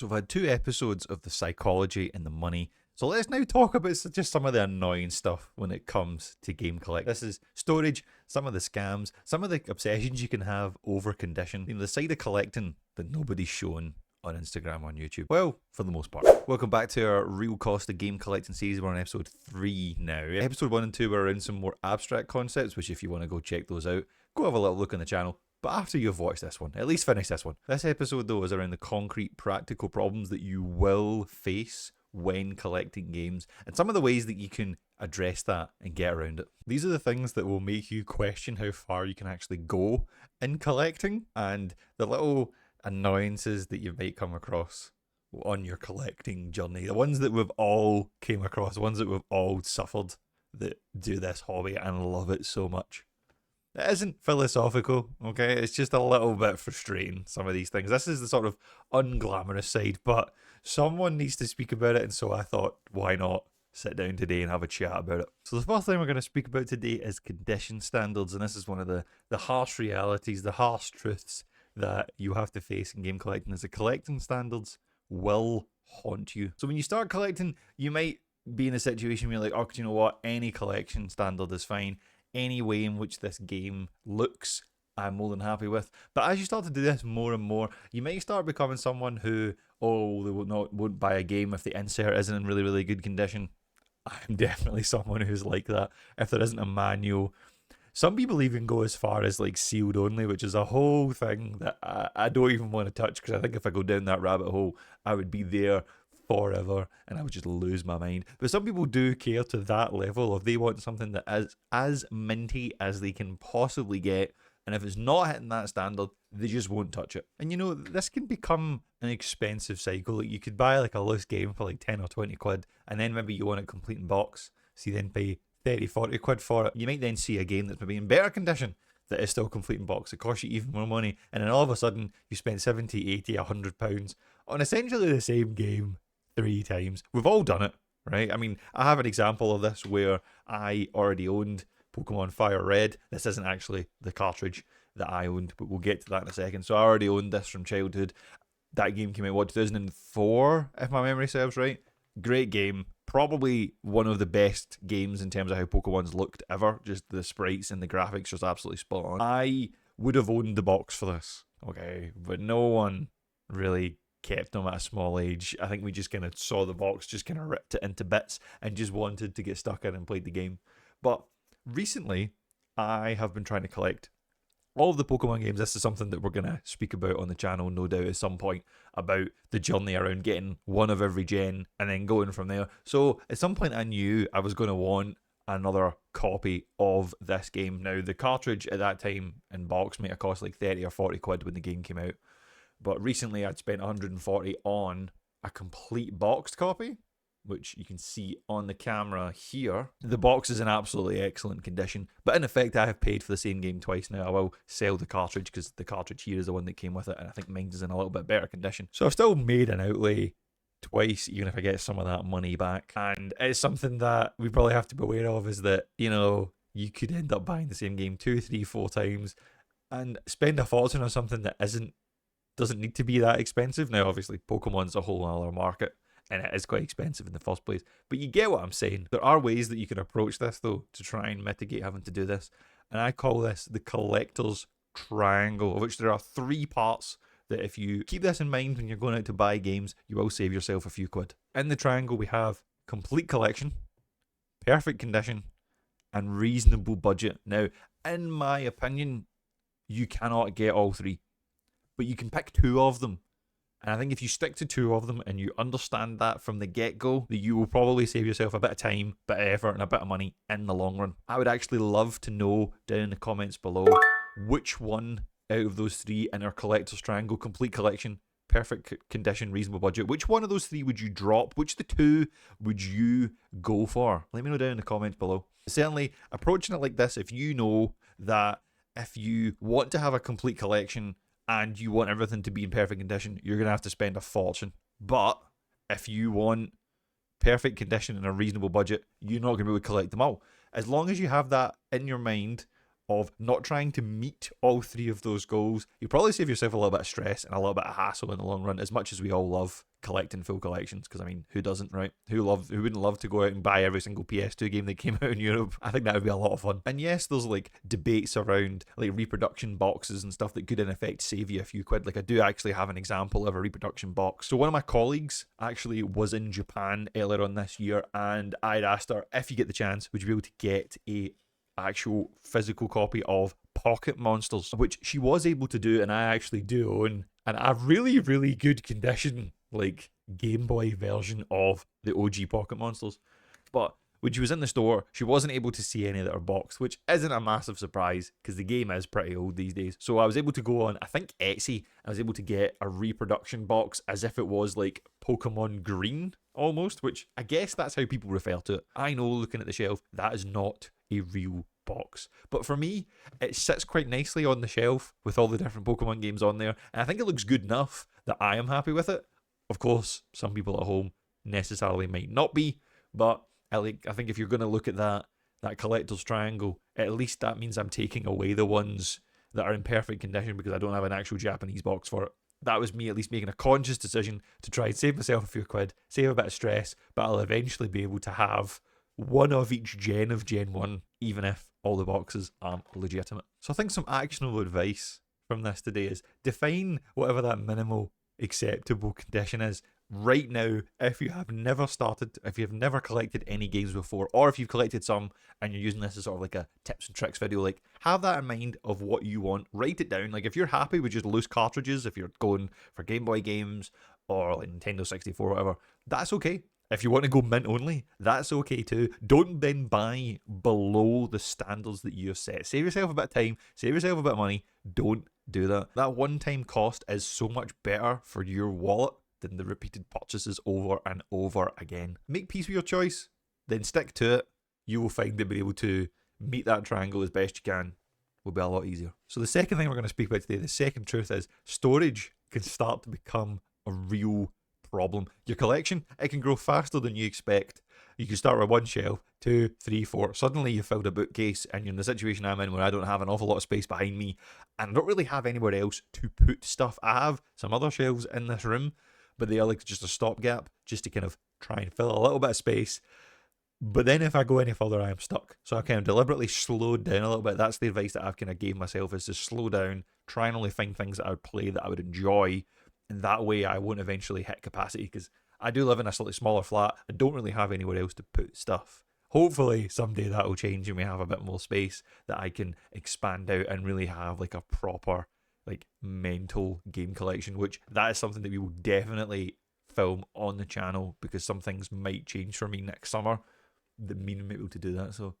So I've had 2 episodes of the psychology and the money. So let's now talk about just some of the annoying stuff when it comes to game collect. This is storage, some of the scams, some of the obsessions you can have over condition. The side of collecting that nobody's shown on Instagram, on YouTube. Well, for the most part. Welcome back to our real cost of game collecting series. We're on episode 3 now. Episode 1 and 2 were around some more abstract concepts, which if you want to go check those out, go have a little look on the channel. But after you've watched this one, at least finish this one. This episode though is around the concrete practical problems that you will face when collecting games and some of the ways that you can address that and get around it. These are the things that will make you question how far you can actually go in collecting and the little annoyances that you might come across on your collecting journey. The ones that we've all came across, the ones that we've all suffered that do this hobby and love it so much. It isn't philosophical, okay? It's just a little bit frustrating, some of these things. This is the sort of unglamorous side, but someone needs to speak about it, and so I thought, why not sit down today and have a chat about it? So the first thing we're going to speak about today is condition standards, and this is one of the harsh realities, the harsh truths that you have to face in game collecting, is the collecting standards will haunt you. So when you start collecting, you might be in a situation where you're like, oh, do you know what? Any collection standard is fine. Any way in which this game looks, I'm more than happy with. But as you start to do this more and more, you might start becoming someone who, they won't buy a game if the insert isn't in really, really good condition. I'm definitely someone who's like that. If there isn't a manual, some people even go as far as like sealed only, which is a whole thing that I don't even want to touch, because I think if I go down that rabbit hole, I would be there forever and I would just lose my mind. But some people do care to that level of they want something that is as minty as they can possibly get, and if it's not hitting that standard, they just won't touch it. And you know, this can become an expensive cycle. Like, you could buy like a loose game for like 10 or 20 quid, and then maybe you want it complete in box, so you then pay 30, 40 quid for it. You might then see a game that's maybe in better condition that is still complete in box. It costs you even more money, and then all of a sudden you spend 70, 80, 100 pounds on essentially the same game 3 times. We've all done it, right? I mean, I have an example of this where I already owned Pokemon FireRed. This isn't actually the cartridge that I owned, but we'll get to that in a second. So I already owned this from childhood. That game came out, 2004, if my memory serves right. Great game. Probably one of the best games in terms of how Pokemon's looked ever. Just the sprites and the graphics just absolutely spot on. I would have owned the box for this, okay? But no one really kept them at a small age. I think we just kind of saw the box, just kind of ripped it into bits and just wanted to get stuck in and played the game. But recently, I have been trying to collect all of the Pokemon games. This is something that we're going to speak about on the channel, no doubt, at some point, about the journey around getting one of every gen and then going from there. So at some point I knew I was going to want another copy of this game. Now, the cartridge at that time in box might have cost like 30 or 40 quid when the game came out. But recently I'd spent 140 on a complete boxed copy, which you can see on the camera here. The box is in absolutely excellent condition, but in effect I have paid for the same game twice now. I will sell the cartridge because the cartridge here is the one that came with it, and I think mine is in a little bit better condition. So I've still made an outlay twice, even if I get some of that money back. And it's something that we probably have to be aware of, is that, you know, you could end up buying the same game 2, 3, 4 times and spend a fortune on something that doesn't need to be that expensive. Now, obviously, Pokemon's a whole other market, and it is quite expensive in the first place. But you get what I'm saying. There are ways that you can approach this, though, to try and mitigate having to do this. And I call this the collector's triangle, of which there are 3 parts that if you keep this in mind when you're going out to buy games, you will save yourself a few quid. In the triangle, we have complete collection, perfect condition, and reasonable budget. Now, in my opinion, you cannot get all 3. But you can pick 2 of them. And I think if you stick to 2 of them and you understand that from the get-go, that you will probably save yourself a bit of time, a bit of effort, and a bit of money in the long run. I would actually love to know down in the comments below which one out of those 3 in our collector's triangle, complete collection, perfect condition, reasonable budget, which one of those 3 would you drop? Which of the 2 would you go for? Let me know down in the comments below. Certainly, approaching it like this, if you know that if you want to have a complete collection and you want everything to be in perfect condition, you're going to have to spend a fortune. But if you want perfect condition and a reasonable budget, you're not going to be able to collect them all. As long as you have that in your mind of not trying to meet all 3 of those goals, you probably save yourself a little bit of stress and a little bit of hassle in the long run, as much as we all love collecting full collections, because I mean, who doesn't, right? Who wouldn't love to go out and buy every single PS2 game that came out in Europe? I think that would be a lot of fun. And yes, there's like debates around like reproduction boxes and stuff that could in effect save you a few quid. Like I do actually have an example of a reproduction box. So one of my colleagues actually was in Japan earlier on this year, and I'd asked her, if you get the chance, would you be able to get a actual physical copy of Pocket Monsters, which she was able to do, and I actually do own, and a really, really good condition, like Game Boy version of the OG Pocket Monsters. But when she was in the store, she wasn't able to see any that are boxed, which isn't a massive surprise because the game is pretty old these days. So I was able to go on, I think Etsy, I was able to get a reproduction box as if it was like Pokemon Green almost, which I guess that's how people refer to it. I know, looking at the shelf, that is not a real box. But for me, it sits quite nicely on the shelf with all the different Pokemon games on there, and I think it looks good enough that I am happy with it. Of course, some people at home necessarily might not be, but I think if you're going to look at that collector's triangle, at least that means I'm taking away the ones that are in perfect condition because I don't have an actual Japanese box for it. That was me at least making a conscious decision to try and save myself a few quid, save a bit of stress, but I'll eventually be able to have one of each gen of Gen 1, even if all the boxes aren't legitimate. So I think some actionable advice from this today is define whatever that minimal acceptable condition is. Right now, if you have never collected any games before, or if you've collected some and you're using this as sort of like a tips and tricks video, like have that in mind of what you want, write it down. Like if you're happy with just loose cartridges, if you're going for Game Boy games or like Nintendo 64 or whatever, that's okay. If you want to go mint only, that's okay too. Don't then buy below the standards that you have set. Save yourself a bit of time, save yourself a bit of money. Don't do that. That one-time cost is so much better for your wallet than the repeated purchases over and over again. Make peace with your choice, then stick to it. You will find that being able to meet that triangle as best you can will be a lot easier. So the second thing we're going to speak about today, the second truth, is storage can start to become a real problem. Your collection, it can grow faster than you expect. You can start with one shelf, 2, 3, 4. Suddenly you've filled a bookcase, and you're in the situation I'm in where I don't have an awful lot of space behind me, and I don't really have anywhere else to put stuff. I have some other shelves in this room, but they are like just a stopgap, just to kind of try and fill a little bit of space. But then if I go any further, I am stuck. So I kind of deliberately slowed down a little bit. That's the advice that I've kind of gave myself, is to slow down, try and only find things that I would play, that I would enjoy, and that way I won't eventually hit capacity, because I do live in a slightly smaller flat. I don't really have anywhere else to put stuff. Hopefully someday that will change and we have a bit more space that I can expand out and really have like a proper like mental game collection, which that is something that we will definitely film on the channel, because some things might change for me next summer that mean I'm able to do that. So,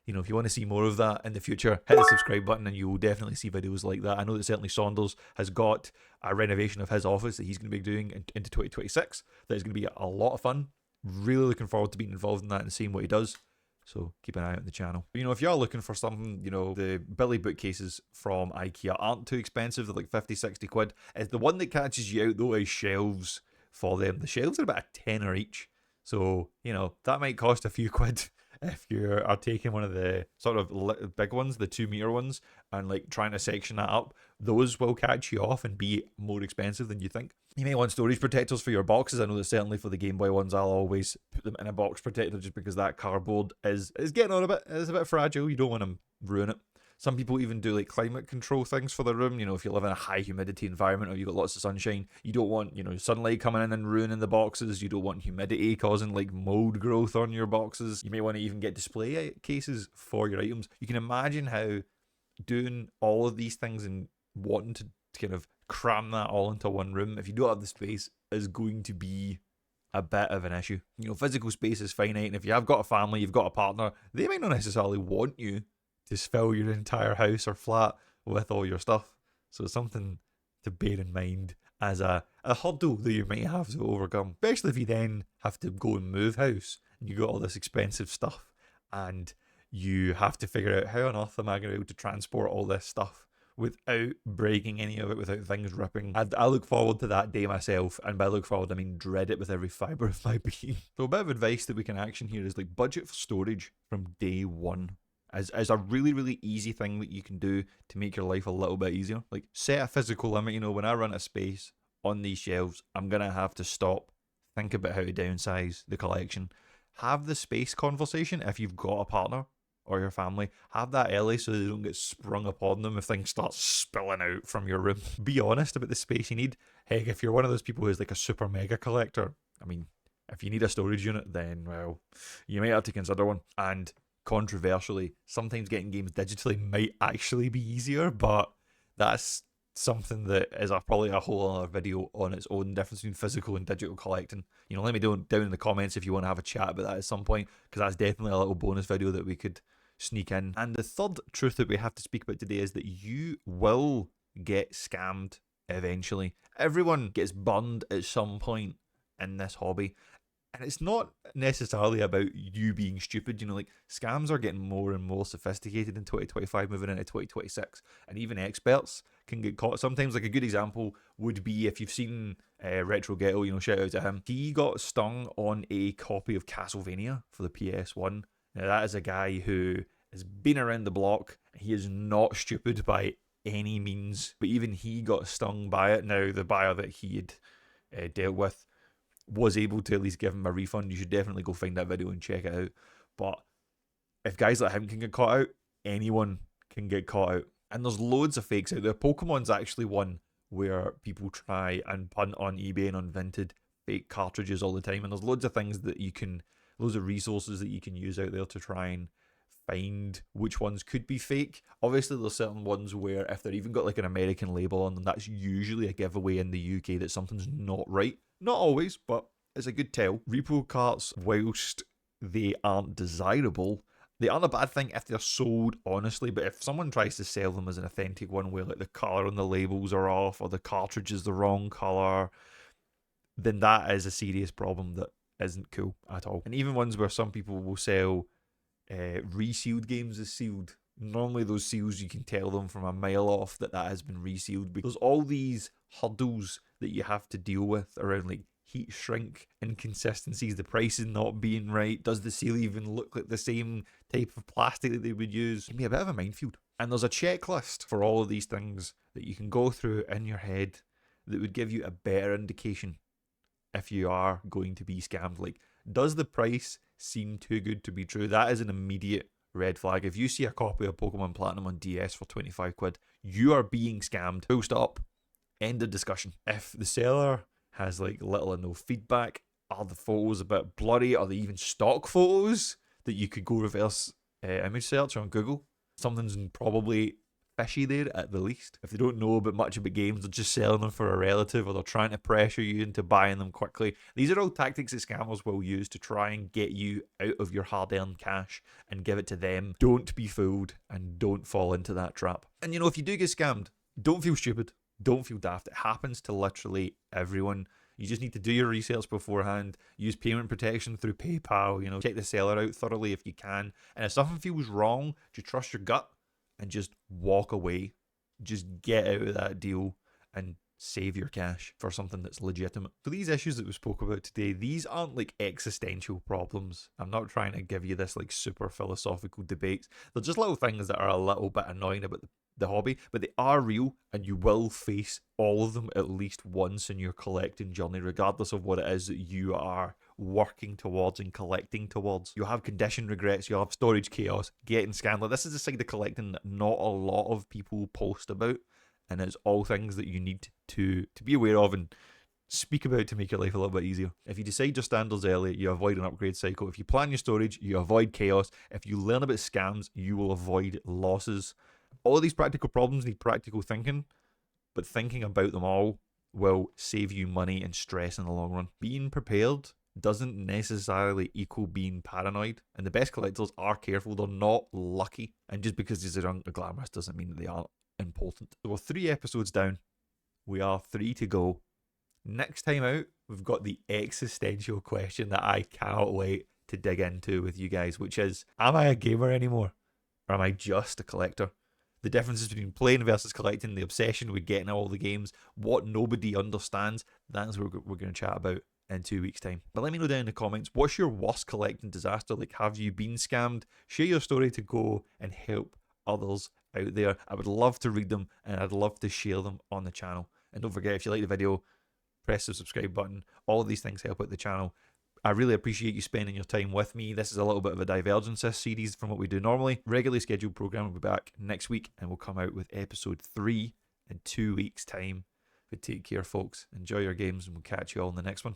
you know, if you want to see more of that in the future, hit the subscribe button and you will definitely see videos like that. I know that certainly Saunders has got a renovation of his office that he's going to be doing into 2026. That is going to be a lot of fun. Really looking forward to being involved in that and seeing what he does. So keep an eye out on the channel. You know, if you are looking for something, you know, the Billy bookcases from IKEA aren't too expensive. They're like 50, 60 quid. The one that catches you out though is shelves for them. The shelves are about a tenner each. So, you know, that might cost a few quid if you are taking one of the sort of big ones, the 2 meter ones, and like trying to section that up. Those will catch you off and be more expensive than you think. You may want storage protectors for your boxes. I know that certainly for the Game Boy ones, I'll always put them in a box protector, just because that cardboard is getting on a bit. It's a bit fragile. You don't want to ruin it. Some people even do like climate control things for their room. You know, if you live in a high humidity environment or you've got lots of sunshine, you don't want, you know, sunlight coming in and ruining the boxes. You don't want humidity causing like mold growth on your boxes. You may want to even get display cases for your items. You can imagine how doing all of these things and wanting to kind of cram that all into one room, if you don't have the space, is going to be a bit of an issue. You know, physical space is finite, and if you have got a family, you've got a partner, they might not necessarily want you to fill your entire house or flat with all your stuff. So it's something to bear in mind as a hurdle that you might have to overcome, especially if you then have to go and move house and you got all this expensive stuff and you have to figure out, how on earth am I going to be able to transport all this stuff without breaking any of it, without things ripping. I look forward to that day myself, and by look forward I mean dread it with every fibre of my being. So a bit of advice that we can action here is like budget for storage from day one. As a really, really easy thing that you can do to make your life a little bit easier. Like set a physical limit. You know, when I run out of space on these shelves, I'm going to have to stop, think about how to downsize the collection, have the space conversation if you've got a partner or your family. Have that early so they don't get sprung upon them if things start spilling out from your room. Be honest about the space you need. Heck, if you're one of those people who's like a super mega collector, I mean, if you need a storage unit, then, well, you might have to consider one. And controversially, sometimes getting games digitally might actually be easier, but that's something that is probably a whole other video on its own, difference between physical and digital collecting. You know, let me know down in the comments if you want to have a chat about that at some point, because that's definitely a little bonus video that we could sneak in. And the third truth that we have to speak about today is that you will get scammed eventually. Everyone gets burned at some point in this hobby. And it's not necessarily about you being stupid. You know, like, scams are getting more and more sophisticated in 2025, moving into 2026. And even experts can get caught. Sometimes, like, a good example would be if you've seen Retro Ghetto, you know, shout out to him. He got stung on a copy of Castlevania for the PS1. Now, that is a guy who has been around the block. He is not stupid by any means. But even he got stung by it. Now, the buyer that he had dealt with was able to at least give him a refund. You should definitely go find that video and check it out. But if guys like him can get caught out, anyone can get caught out. And there's loads of fakes out there. Pokemon's actually one where people try and punt on eBay and on Vinted fake cartridges all the time. And there's loads of things that you can, loads of resources that you can use out there to try and find which ones could be fake. Obviously, there's certain ones where if they're even got like an American label on them, that's usually a giveaway in the UK that something's not right. Not always, but it's a good tell. Repo carts, whilst they aren't desirable, they aren't a bad thing if they're sold honestly. But if someone tries to sell them as an authentic one where like the colour on the labels are off or the cartridge is the wrong colour, then that is a serious problem that isn't cool at all. And even ones where some people will sell resealed games as sealed. Normally those seals, you can tell them from a mile off that has been resealed, because all these hurdles that you have to deal with around like heat shrink, inconsistencies, the pricing not being right, does the seal even look like the same type of plastic that they would use, can be a bit of a minefield. And there's a checklist for all of these things that you can go through in your head that would give you a better indication if you are going to be scammed. Like, does the price seem too good to be true? That is an immediate red flag. If you see a copy of Pokemon Platinum on DS for 25 quid, you are being scammed. Full stop. End of discussion. If the seller has like little or no feedback, are the photos a bit blurry? Are they even stock photos that you could go reverse image search on Google? Something's probably fishy there at the least. If they don't know much about games, they're just selling them for a relative, or they're trying to pressure you into buying them quickly. These are all tactics that scammers will use to try and get you out of your hard-earned cash and give it to them. Don't be fooled and don't fall into that trap. And you know, if you do get scammed, don't feel stupid. Don't feel daft. It happens to literally everyone. You just need to do your research beforehand, use payment protection through PayPal, you know, check the seller out thoroughly if you can. And if something feels wrong, just trust your gut and just walk away. Just get out of that deal and save your cash for something that's legitimate. So these issues that we spoke about today, these aren't like existential problems. I'm not trying to give you this like super philosophical debates. They're just little things that are a little bit annoying about the hobby, but they are real, and you will face all of them at least once in your collecting journey, regardless of what it is that you are working towards and collecting towards. You'll have condition regrets, you'll have storage chaos, getting scammed. Like, this is a side of collecting that not a lot of people post about, and it's all things that you need to be aware of and speak about to make your life a little bit easier. If you decide your standards early, you avoid an upgrade cycle. If you plan your storage, you avoid chaos. If you learn about scams, you will avoid losses. All of these practical problems need practical thinking, but thinking about them all will save you money and stress in the long run. Being prepared doesn't necessarily equal being paranoid, and the best collectors are careful. They're not lucky, and just because these are unglamorous doesn't mean that they aren't important. So we're 3 episodes down. We are 3 to go. Next time out, we've got the existential question that I cannot wait to dig into with you guys, which is, am I a gamer anymore? Or am I just a collector? The differences between playing versus collecting, the obsession with getting all the games, what nobody understands, that's what we're going to chat about in 2 weeks' time. But let me know down in the comments, what's your worst collecting disaster? Like, have you been scammed? Share your story to go and help others out there. I would love to read them, and I'd love to share them on the channel. And don't forget, if you like the video, press the subscribe button. All of these things help out the channel. I really appreciate you spending your time with me. This is a little bit of a divergence, this series, from what we do normally. Regularly scheduled program will be back next week, and we'll come out with episode 3 in 2 weeks' time. But take care, folks. Enjoy your games, and we'll catch you all in the next one.